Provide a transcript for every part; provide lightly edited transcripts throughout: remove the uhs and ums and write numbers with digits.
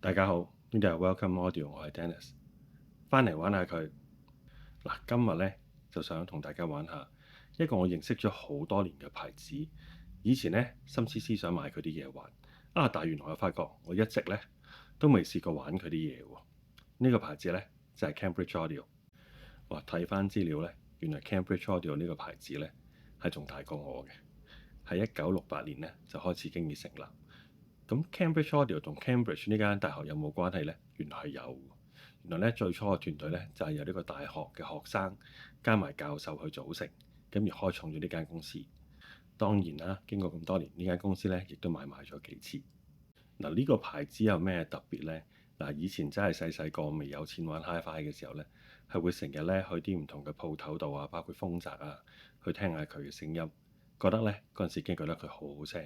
大家好，呢度係 Welcome Audio，我係 Dennis，翻嚟玩下佢。嗱，今日呢，就想同大家玩下一個我認識咗好多年嘅牌子。以前呢，心思思想買佢啲嘢玩，但係原來我發覺我一直呢都未試過玩佢啲嘢喎。呢個牌子呢，就係 Cambridge Audio。哇，睇翻資料呢，原來 Cambridge Audio 呢個牌子呢係仲大過我嘅，喺1968年呢就開始經已成立。咁 Cambridge Audio 同 Cambridge 呢間大學有冇關係呢？原來係有。原來咧最初嘅團隊咧就係由呢個大學嘅學生加埋教授去組成，咁而開創咗呢間公司。當然啦，經過咁多年，呢間公司咧亦都買賣咗幾次。嗱，呢個牌子有咩特別呢？嗱，以前真係細個未有錢玩 Hi-Fi 嘅時候咧，係會成日咧去啲唔同嘅鋪頭度啊，包括豐澤啊，去聽下佢嘅聲音，覺得咧嗰陣時已經覺得佢好好聲。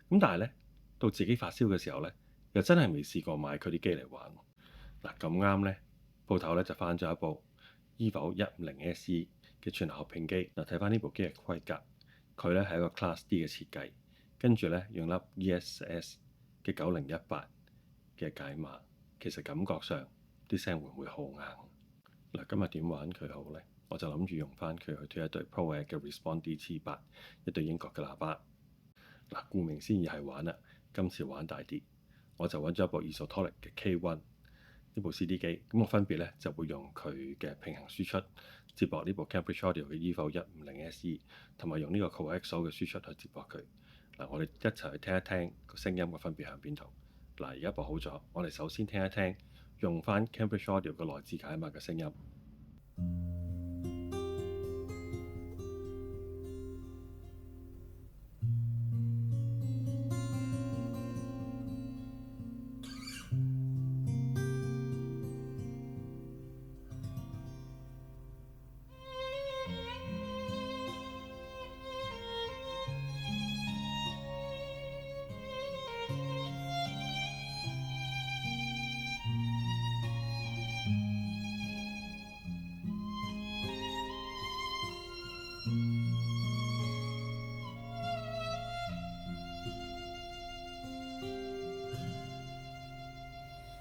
咁但係咧，到自己發燒嘅時候呢，又真係未試過買佢啲機嚟玩。嗱，咁啱呢，鋪頭呢就翻咗一部 Evo 150 SE 嘅全合屏機。嗱，睇翻呢部機嘅規格，佢呢係一個 Class D 嘅設計，跟住呢用粒 ESS 嘅9018嘅解碼，其實感覺上啲聲會唔會好硬？嗱，今日點玩佢好呢？我就諗住用翻佢去推一對 ProAir 嘅 Response DC8，一對英國嘅喇叭。嗱，顧名思義係玩啦。今次玩大啲，我就揾咗一部 Isotonic 嘅 K1 呢部 CD 機，咁我分別咧就會用佢嘅平衡輸出接駁呢部 Cambridge Audio 嘅 Evo 150 SE，同埋用呢個 Coaxial 嘅輸出去接駁佢。嗱，我哋一齊去聽一聽個聲音嘅分別喺邊度。嗱，而家播好咗，我哋首先聽一聽用翻 Cambridge Audio 嘅內置解碼嘅聲音。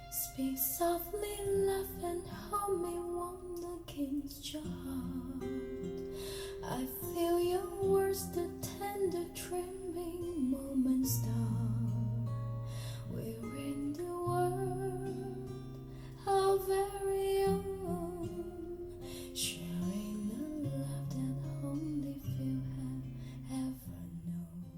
Speak softly, laugh and hold me warm against your heart. I feel your words, the tender trembling moments start. We're in the world, our very own, sharing a love that only few have ever known.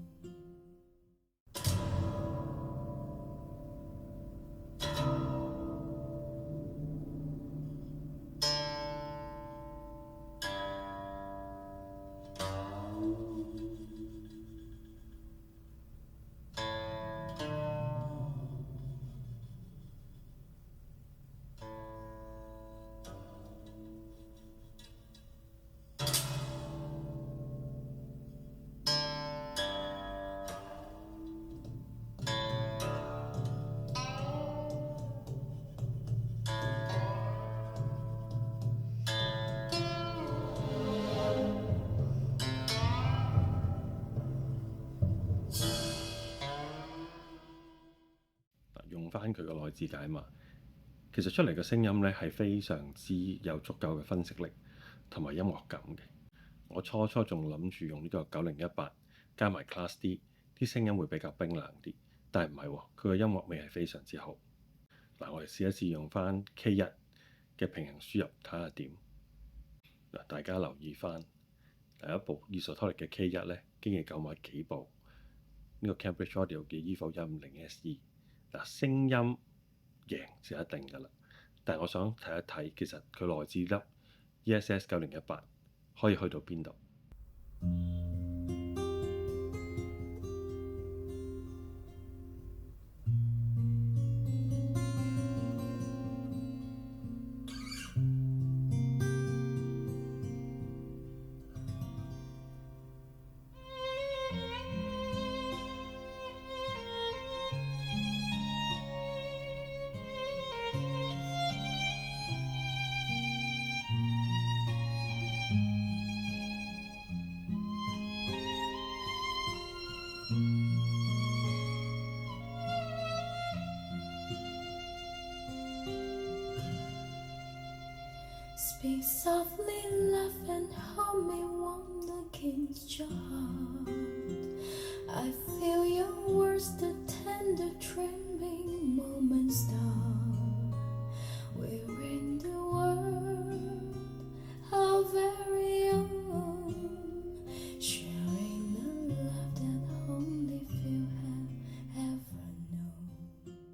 用翻佢個內置解碼，其實出嚟嘅聲音呢係非常之有足夠嘅分析力同埋音樂感嘅。我初仲諗住用呢個9018加埋 Class D， 啲聲音會比較冰冷啲，但係唔係喎，佢嘅音樂味係非常之好。嗱，我哋試一試用翻 K1 嘅平衡輸入睇下點。嗱，大家留意翻第一部 Isotonic 嘅 K1 呢，經已購買幾部呢個 Cambridge Audio 嘅 Evo 150 SE。嗱，聲音贏就一定㗎啦，但係我想睇一睇，其實佢內置粒 ESS 9018可以去到邊度？ Speak softly, laugh and hold me warm against your heart. I feel your words, the tender trembling moments start. We're in the world, our very own, sharing the love that only few have ever known.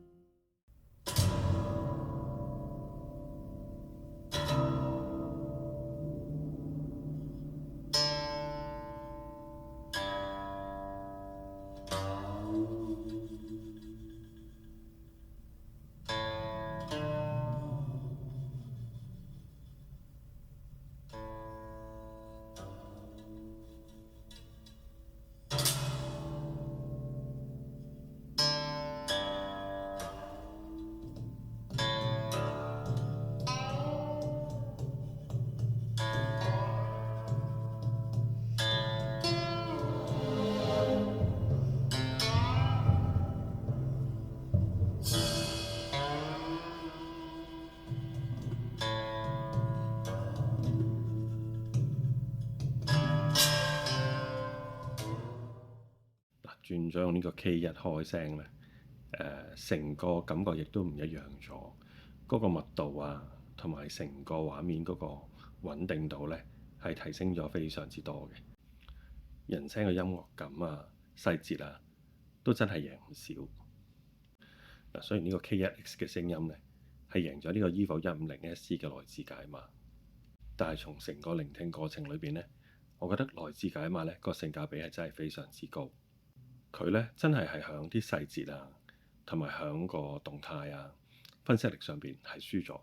轉咗用呢個 K1 開聲咧，成個感覺亦都唔一樣咗，嗰個密度啊，同埋成個畫面嗰個穩定度咧，係提升咗非常之多嘅。人聲嘅音樂感啊、細節啊，都真係贏唔少。嗱，雖然呢個 K1X 嘅聲音咧係贏咗呢個 EVO 150SE 嘅來自解碼，但係從成個聆聽過程裏邊咧，我覺得來自解碼咧個性價比係真係非常之高。佢咧真係響啲細節啊，同埋響個動態啊、分析力上邊係輸咗，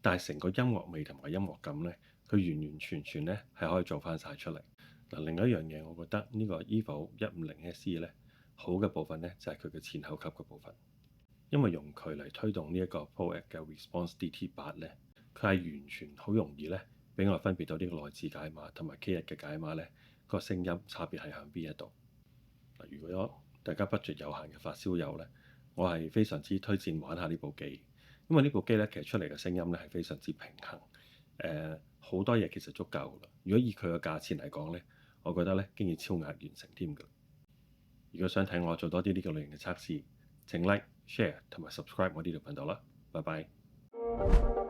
但係成個音樂味同埋音樂感咧，佢完完全全咧係可以做翻晒出嚟。嗱，另一樣嘢，我覺得呢個 EVO 150SE 咧好嘅部分咧就係佢嘅前後級嘅部分，因為用佢嚟推動呢一個 ProAct 嘅 Response DT8咧，佢係完全好容易咧俾我分別到呢個來自解碼同埋 K1 嘅解碼咧個聲音差別係響邊一度。如果大家 budget 有限嘅發燒友呢，我係非常之推薦玩下呢部機，因為呢部機呢，其實出嚟嘅聲音呢係非常之平衡，好多嘢其實足夠啦。如果以佢嘅價錢嚟講呢，我覺得呢經已超額完成添㗎。如果想睇我做多啲呢個類型嘅測試，請 like、share 同埋 subscribe 我呢條頻道啦。拜拜。